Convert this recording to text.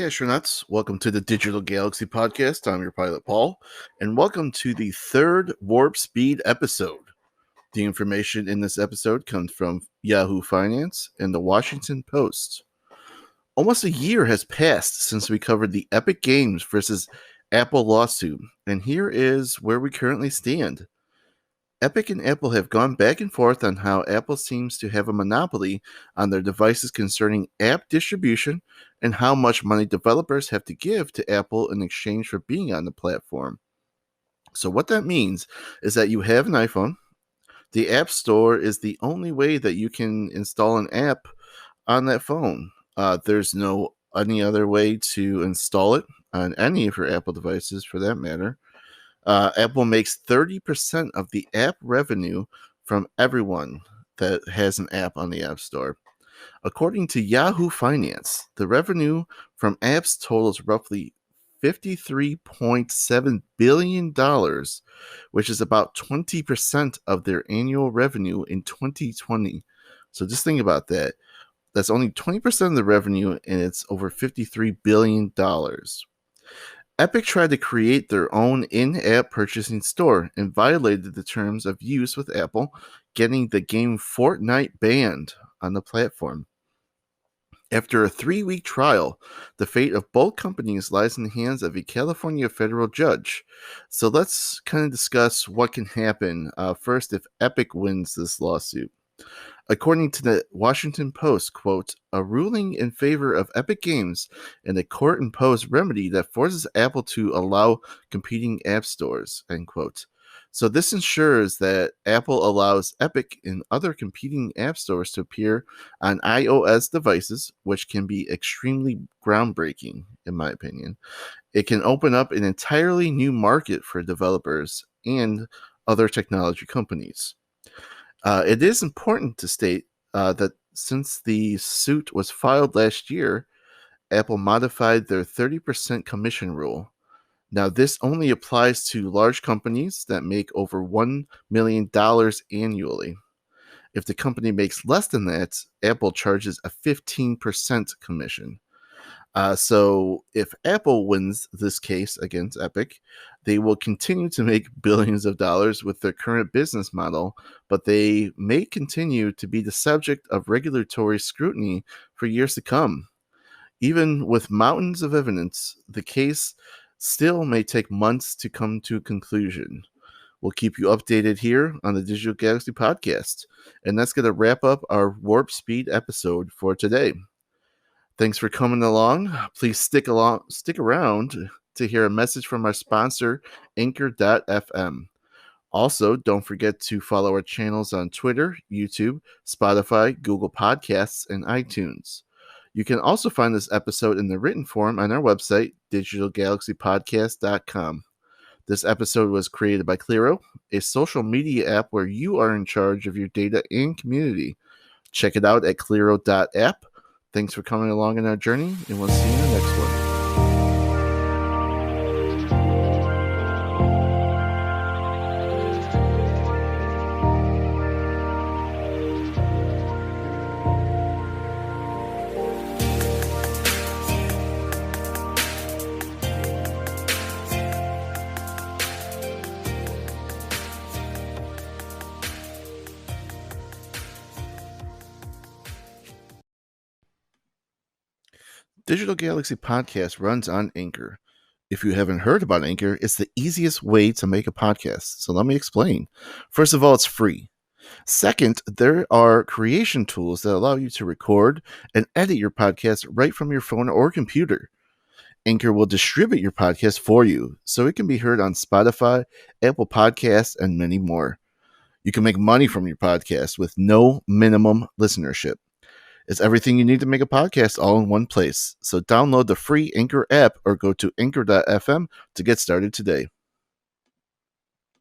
Hey, astronauts. Welcome to the Digital Galaxy Podcast. I'm your pilot, Paul, and welcome to the third Warpspeed episode. The information in this episode comes from Yahoo Finance and the Washington Post. Almost a year has passed since we covered the Epic Games versus Apple lawsuit, and here is where we currently stand. Epic and Apple have gone back and forth on how Apple seems to have a monopoly on their devices concerning app distribution and how much money developers have to give to Apple in exchange for being on the platform. So, what that means is that you have an iPhone. The App Store is the only way that you can install an app on that phone. There's no any other way to install it on any of your Apple devices for that matter. Apple makes 30% of the app revenue from everyone that has an app on the App Store. According to Yahoo Finance, the revenue from apps totals roughly $53.7 billion, which is about 20% of their annual revenue in 2020. So just think about that. That's only 20% of the revenue, and it's over $53 billion. Epic tried to create their own in-app purchasing store and violated the terms of use with Apple, getting the game Fortnite banned on the platform. After a 3-week trial, the fate of both companies lies in the hands of a California federal judge. So let's kind of discuss what can happen first if Epic wins this lawsuit. According to the Washington Post, quote, a ruling in favor of Epic Games and a court-imposed remedy that forces Apple to allow competing app stores, end quote. So this ensures that Apple allows Epic and other competing app stores to appear on iOS devices, which can be extremely groundbreaking, in my opinion. It can open up an entirely new market for developers and other technology companies. It is important to state that since the suit was filed last year, Apple modified their 30% commission rule. Now, this only applies to large companies that make over $1 million annually. If the company makes less than that, Apple charges a 15% commission. So if Apple wins this case against Epic, they will continue to make billions of dollars with their current business model, but they may continue to be the subject of regulatory scrutiny for years to come. Even with mountains of evidence, the case still may take months to come to a conclusion. We'll keep you updated here on the Digital Galaxy Podcast. And that's going to wrap up our Warp Speed episode for today. Thanks for coming along. Please stick around to hear a message from our sponsor, Anchor.fm. Also, don't forget to follow our channels on Twitter, YouTube, Spotify, Google Podcasts, and iTunes. You can also find this episode in the written form on our website, digitalgalaxypodcast.com. This episode was created by Clero, a social media app where you are in charge of your data and community. Check it out at clero.app. Thanks for coming along in our journey, and we'll see you in the next one. Digital Galaxy Podcast runs on Anchor. If you haven't heard about Anchor, it's the easiest way to make a podcast. So let me explain. First of all, it's free. Second, there are creation tools that allow you to record and edit your podcast right from your phone or computer. Anchor will distribute your podcast for you, so it can be heard on Spotify, Apple Podcasts, and many more. You can make money from your podcast with no minimum listenership. It's everything you need to make a podcast all in one place. So download the free Anchor app or go to anchor.fm to get started today.